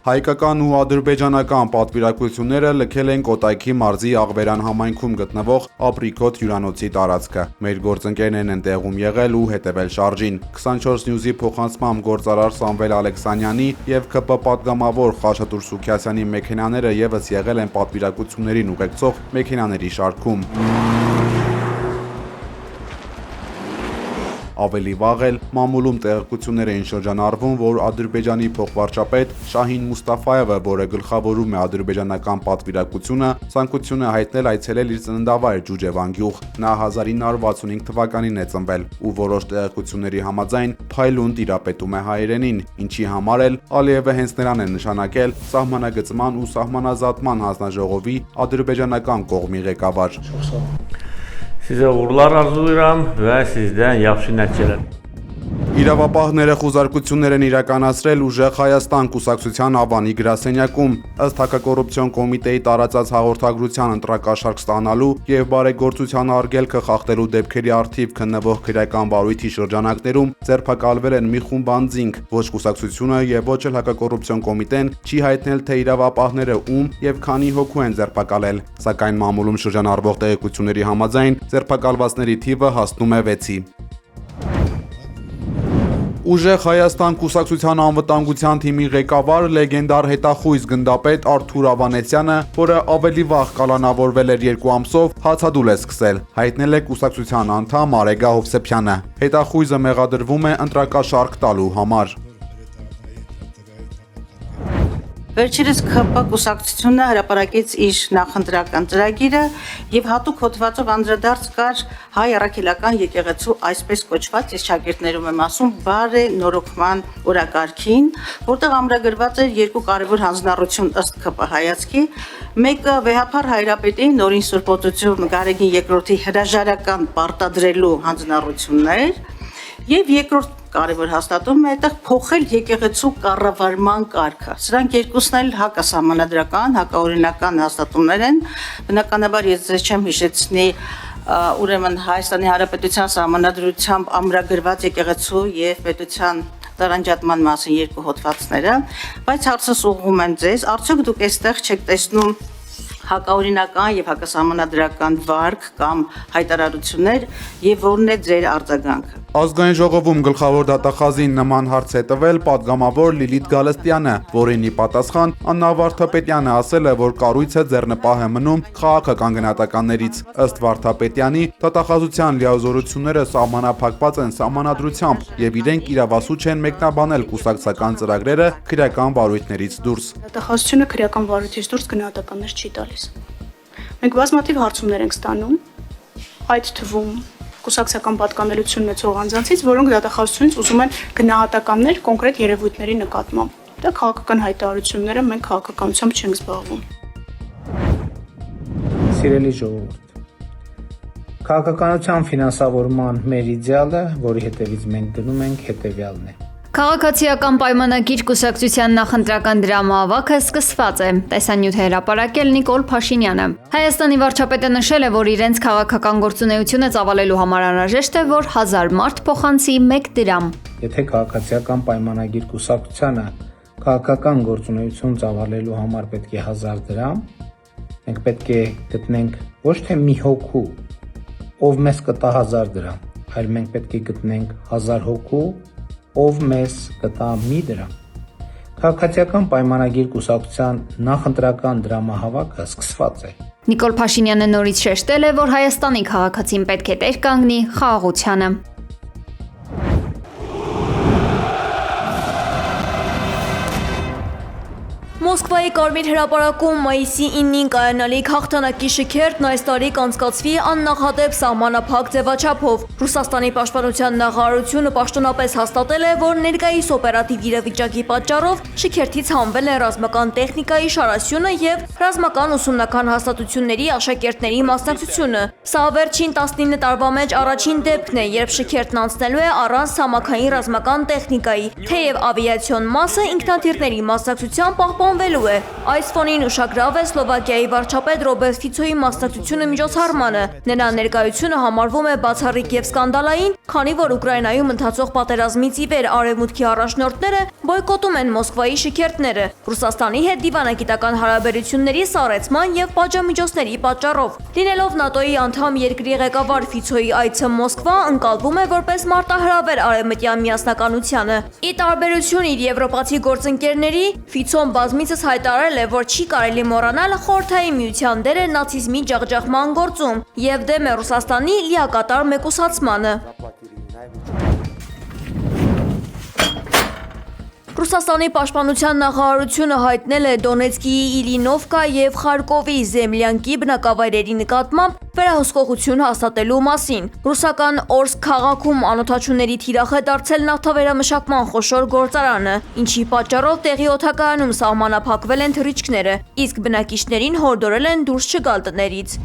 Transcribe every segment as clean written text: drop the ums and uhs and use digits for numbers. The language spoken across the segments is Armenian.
Հայկական ու ադրբեջանական պատվիրակությունները լքել են Կոտայքի մարզի Աղվերան համայնքում գտնվող Ապրիկոտ հյուրանոցի տարածքը։ Մեր գործընկերներն են տեղում եղել ու հետևել շարժին։ 24 News-ի փոխանցմամբ գործարար Սամվել Ալեքսանյանի եւ ԿՊ պատգամավոր Խաչատուր Սուքիասյանի մեքենաները եւս եղել են պատվիրակություններին ուղեկցող մեքենաների շարքում։ Ավելի վաղ էլ մամուլում տեղեկություններ էին շրջանառվում, որ Ադրբեջանի փոխվարչապետ Շահին Մուստաֆայևը, որը գլխավորում է ադրբեջանական պատվիրակությունը, ցանկություն է հայտնել այցելել իր ծննդավայր Ջուջևան գյուղ։ Նա 1965 թվականին է ծնվել ու որոշ տեղեկությունների համաձայն փայլուն տիրապետում է հայերենին, ինչի համար էլ Ալիևը հենց նրան է նշանակել Սահմանագծման ու Սահմանազատման հանձնաժողովի ադրբեջանական կողմի ղեկավար։ Size uğurlar arzulayıram ve sizden yaxşı nəticələr. Իրավապահները խուզարկություններ են իրականացրել Ուժեղ Հայաստան կուսակցության Ավանի գրասենյակում, ըստ Հակակոռուպցիոն կոմիտեի տարածած հաղորդագրության ընտրակաշարք ստանալու եւ բարեգործության արգելքը խախտելու դեպքերի առթիվ քննվող քրեական վարույթի շրջանակներում ձերբակալվել են մի խումբ անձինք, ոչ կուսակցությունը եւ ոչ էլ Հակակոռուպցիոն կոմիտեն չի հայտնել, թե իրավապահները ում եւ քանի հոգու են ձերբակալել, սակայն մամուլում շրջանառվող տեղեկությունների համաձայն ձերբակալվածների թիվը հասնում է 6-ի։ Ուժեղ Հայաստան կուսակցության անվտանգության թիմի ղեկավար լեգենդար հետախույզ գնդապետ Արթուր Ավանեսյանը, որը ավելի վաղ կալանավորվել էր 2 ամսով, հացադուլ է սկսել, հայտնել է կուսակցության անդամ Արեգա Հովսեփյանը։ Հետախույզը մեղադրվում է ընտրակաշարք տալու համար։ Վերջերս ԿՊ կուսակցությունը հրապարակեց իր նախընտրական ծրագիրը եւ հատուկ հոդվածով անդրադարձ կար հայ առաքելական եկեղեցու այսպես կոչված, ես շագիրդներում եմ ասում, բարենորոգման օրակարգին, որտեղ ամրագրված էր 2 կարևոր հանձնառություն ըստ ԿՊ հայացքի, մեկը վեհափառ հայրապետի նորին սուրբոցություն Գարեգին II-ի հրաժարական պարտադրելու հանձնառությունն էր եւ երկրորդ կարևոր հաստատում է այդտեղ փոխել եկեղեցու կառավարման կարգը։ Սրանք երկուսն էլ հակասահմանադրական, հակաօրինական հաստատումներ են։ Բնականաբար ես ձեզ չեմ հիշեցնի ուրեմն Հայաստանի Հանրապետության սահմանադրությամբ ամրագրված եկեղեցու եւ պետության տարանջատման մասին 2 հոդվածները, բայց հարցս ուղղում եմ ձեզ, արդյոք դուք այստեղ չեք տեսնում հակաօրինական եւ հակասահմանադրական վարք կամ հայտարարություններ եւ որն է ձեր արձագանքը։ Ազգային ժողովում գլխավոր դատախազին նման հարց է տվել պատգամավոր Լիլիթ Գալստյանը, որին ի պատասխան Աննա Վարդապետյանը ասել է, որ կառույցը ձեռնպահ է մնում քաղաքական գնահատականներից։ Ըստ Վարդապետյանի, դատախազության լիազորությունները սահմանափակված են սահմանադրությամբ եւ իրենք իրավասու չեն մեկնաբանել կուսակցական ծրագրերը քրեական վարույթներից դուրս։ Դատախազությունը քրեական վարույթից դուրս գնահատականներ չի տալիս։ Մենք բազմաթիվ հարցումներ ենք ստանում, այդ թվում կուսակցական պատկանելություն ունեցող անձանցից, որոնք դատախազությունից ուզում են գնահատականներ կոնկրետ երևույթների նկատմամբ։ Դա քաղաքական հայտարարությունները մենք քաղաքականությամբ չենք զբաղվում։ Սիրելի ժողովուրդ, քաղաքականության ֆինանսավորման մեր իդեալը, որի հետևից մենք գնում ենք, հետևյալն է։ Քաղաքացիական պայմանագիր կուսակցության նախընտրական դրամահավաքը սկսված է, տեսանյութ է հրապարակել Նիկոլ Փաշինյանը։ Հայաստանի վարչապետը նշել է, որ իրենց քաղաքական գործունեությունը ծավալելու համար անհրաժեշտ է, որ 1000 մարդ փոխանցի 1 դրամ։ Եթե քաղաքացիական պայմանագիր կուսակցությանը քաղաքական գործունեություն ծավալելու համար պետք է 1000 դրամ, մենք պետք է գտնենք ոչ թե մի հոգու, ով մեզ կտա 1000 դրամ, այլ մենք պետք է գտնենք 1000 հոգու, ով մեզ կտա մի դրամ։ Քաղաքացիական պայմանագիր կուսակցության նախընտրական դրամահավաքը սկսված է։ Նիկոլ Փաշինյանը նորից շեշտել է, որ Հայաստանի քաղաքացին պետք է տեր կանգնի խաղաղությանը։ Մոսկվայի Կարմիր հրապարակում մայիսի 9-ին կայանալիք հաղթանակի շքերթն այս տարի կանցկացվի աննախադեպ սահմանափակ ձևաչափով։ Ռուսաստանի պաշտպանության նախարարությունը պաշտոնապես հաստատել է, որ ներկայիս օպերատիվ իրավիճակի պատճառով շքերթից հանվել է ռազմական տեխնիկայի շարասյունը եւ ռազմական ուսումնական հաստատությունների աշակերտների մասնակցությունը։ Սա վերջին 19 տարվա մեջ առաջին դեպքն է, երբ շքերթն անցնելու է առանց ցամաքային ռազմական տեխնիկայի, թեև ավիացիոն մասը ինքնաթիռների մասնակցությամբ պահպանվել խախտվելու է։ Այս ֆոնին ուշագրավ է Սլովակիայի վարչապետ Ռոբերտ Ֆիցոյի մասնակցությունը միջոցառմանը։ Նրա ներկայությունը համարվում է բացառիկ եւ սկանդալային, քանի որ Ուկրաինայում ընթացող պատերազմից ի վեր արևմուտքի առաջնորդները բոյկոտում են Մոսկվայի շքերթները Ռուսաստանի հետ դիվանագիտական հարաբերությունների սառեցման եւ պատժամիջոցների պատճառով։ Լինելով ՆԱՏՕ-ի անդամ երկրի ղեկավար Ֆիցոյի այցը Մոսկվա ընկալվում է որպես մարտահրավեր արևմտյան միասնականությանը։ Ի տարբերություն իր եվրոպացի գործընկերների, Ֆիցոն բազմիցս հայտարարել է, որ չի կարելի մոռանալ Խորհրդային Միության դերը նացիզմի ջախջախման գործում եւ դեմ է Ռուսաստանի լիակատար մեկուսացմանը։ Ռուսաստանի պաշտպանության նախարարությունը հայտնել է Դոնեցկի, Իլինովկա եւ Խարկովի Զեմլյանկի բնակավայրերի նկատմամբ վերահսկողություն հաստատելու մասին։ Ռուսական Օրսկ քաղաքում անօթաչուների թիրախ է դարձել նավթավերամշակման խոշոր գործարանը, ինչի պատճառով տեղի օդակայանում սահմանափակվել են թռիչքները, իսկ բնակիչներին հորդորել են դուրս չգալ տներից։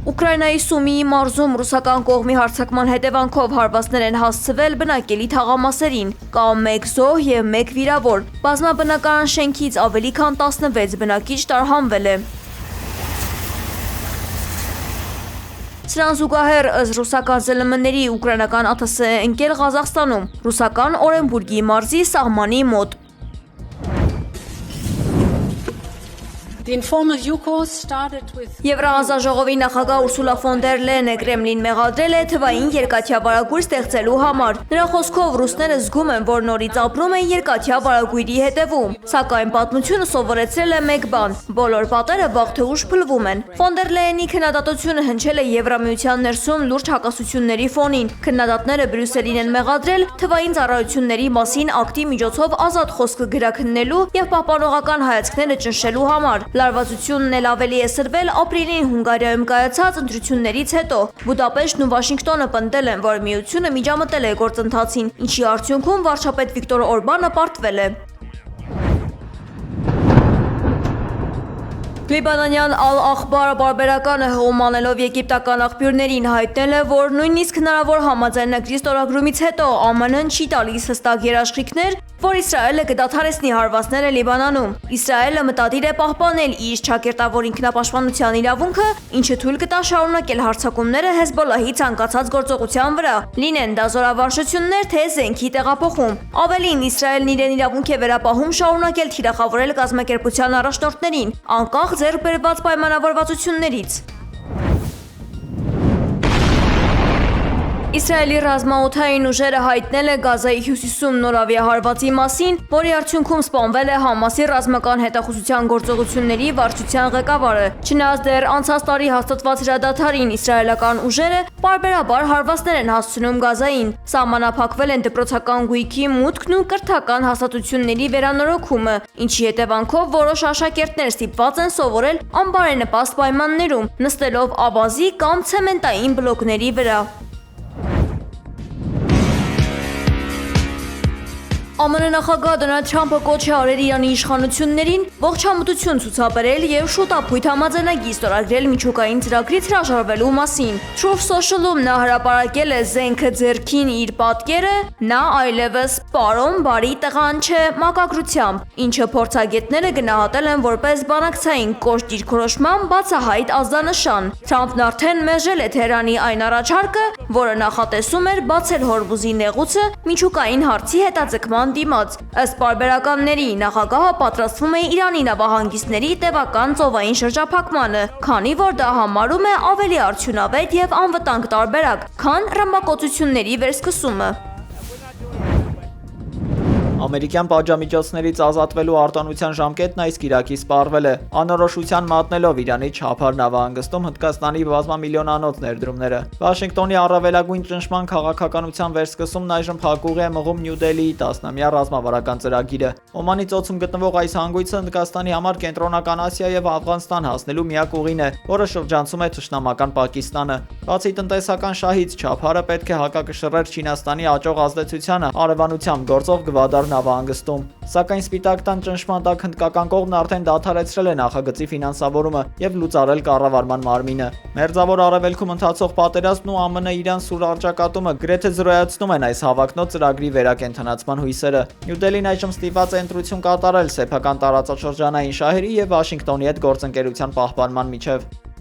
Ուկրաինայի Սումիի մարզում ռուսական կողմի հարձակման հետևանքով հարվածներ են հասցվել բնակելի թաղամասերին, կա 1 զոհ եւ 1 վիրավոր, բազմաբնակարան շենքից ավելի քան 16 բնակիչ տարհանվել է։ Սրան զուգահեռ ըստ ռուսական ԶԼՄ-ների ուկրաինական ԱԹՍ է ընկել Ղազախստանում, ռուսական Օրենբուրգի մարզի սահմանի մոտ։ Եվրահանձաժողովի նախագահ Ուրսուլա ֆոն դեր Լեյենը Կրեմլին մեղադրել է թվային երկաթյա վարագույր ստեղծելու համար։ Նրա խոսքով ռուսները զգում են, որ նորից ապրում են երկաթյա վարագույրի հետևում, սակայն պատմությունը սովորեցրել է մեկ բան՝ բոլոր պատերը վաղ թե ուշ փլվում են։ Ֆոն դեր Լեյենի քննադատությունը հնչել է Եվրամիության ներսում լուրջ հակասությունների ֆոնին։ Քննադատները Բրյուսելին են մեղադրել թվային ծառայությունների մասին ակտի միջոցով ազատ խոսքը գրաքննելու եւ պահպանողական հայացքները ճնշելու համար։ Լարվածությունն էլ ավելի է սրվել ապրիլին Հունգարիայում կայացած ընտրություններից հետո։ Բուդապեշտն ու Վաշինգտոնը պնդել են, որ միությունը միջամտել է գործընթացին, ինչի արդյունքում վարչապետ Վիկտոր Օրբանը պարտվել է։ Լիբանանյան Ալ-Ախբար բարբերականը հողում անելով եգիպտական աղբյուրներին հայտնել է, որ նույնիսկ հնարավոր համաձայնագրի ստորագրումից հետո ԱՄՆ-ն չի տալիս հստակ երաշխիքներ, որ Իսրայելը կդադարեցնի հարվածները Լիբանանում։ Իսրայելը մտադիր է պահպանել իր ճակերտավոր ինքնապաշտպանության իրավունքը, ինչը թույլ կտա շարունակել հարձակումները Հեզբոլլահի ցանկացած գործողության վրա, լինեն դա զորավարժություններ, թե զենքի տեղափոխում։ Ավելին, Իսրայելն իրեն իրավունք է վերապահում շարունակել թիրախավորել կազմակերպության առաջնորդներին, անկախ ձեռք բերված պայմանավորվածություններից։ Իսրայելի ռազմաօդային ուժերը հայտնել է Գազայի հյուսիսում նոր ավիահարվածի մասին, որի արդյունքում սպանվել է Համասի ռազմական հետախուզության գործողությունների վարչության ղեկավարը։ Չնայած դեռ անցած տարի հաստատված հրադադարին իսրայելական ուժերը պարբերաբար հարվածներ են հասցնում Գազային։ Սահմանափակվել են դպրոցական գույքի մուտքն ու կրթական հաստատությունների վերանորոգումը, ինչի հետևանքով որոշ աշակերտներ ստիպված են սովորել անբարենպաստ պայմաններում, նստելով ավազի կամ ցեմենտային բլոկների վրա։ ԱՄՆ նախագահ Դոնալդ Թրամփը կոչ է արել Իրանի իշխանություններին ողջամտություն ցուցաբերել եւ շուտապույտ համաձայնագիր ստորագրել միջուկային ծրագրից հրաժարվելու մասին։ Truth Social-ում նա հրապարակել է զենքը ձեռքին իր պատկերը, նա այլևս պարոն բարի տղան չէ մակագրությամբ, ինչը փորձագետները գնահատել են որպես բանակցային կոշտ դիրքորոշման բացահայտ ազդանշան։ Թրամփն արդեն մերժել է Թեհրանի այն առաջարկը, որը նախատեսում էր բացել Հորմուզի նեղուցը միջուկային հարցի հետաձգման դիմաց։ Ըստ պարբերականների, նախագահը պատրաստվում է Իրանի նավահանգիստների տևական ծովային շրջափակմանը, քանի որ դա համարում է ավելի արդյունավետ եւ անվտանգ տարբերակ, քան ռմբակոծությունների վերսկսումը։ Ամերիկյան պատժամիջոցներից ազատվելու արտոնության ժամկետն այս կիրակի սպառվել է։ Անորոշության մատնելով Իրանի Չափար նավահանգստում Հնդկաստանի բազմամիլիոնանոց ներդրումները։ Վաշինգտոնի առավելագույն ճնշման քաղաքականության վերսկսումն այժմ փակուղի է մղում Նյու Դելիի 10-ամյա ռազմավարական ծրագիրը։ Օմանի ծոցում գտնվող այս հանգույցը Հնդկաստանի համար Կենտրոնական Ասիա եւ Աֆղանստան հասնելու միակ ուղին է, որը շրջանցում է թշնամական Պակիստանը։ Բացի տնտեսական շահից, Չափարը պետք է հակակշռեր Չինաստանի աճող ազդեցությանը, արևանությամբ գործող գվադարներ նավահանգստում։ Սակայն Սպիտակ տան ճնշման տակ հնդկական կողմն արդեն դադարեցրել է նախագծի ֆինանսավորումը եւ լուծարել կառավարման մարմինը։ Մերձավոր Արևելքում ընթացող պատերազմն ու ԱՄՆ իրան սուր առճակատումը գրեթե զրոյացնում են այս հավակնոտ ծրագրի վերակենդանացման հույսերը։ Նյու Դելին այժմ ստիպված է ընտրություն կատարել սեփական տարածաշրջանային շահերի եւ Վաշինգտոնի հետ գործընկերության պահպանման միջև։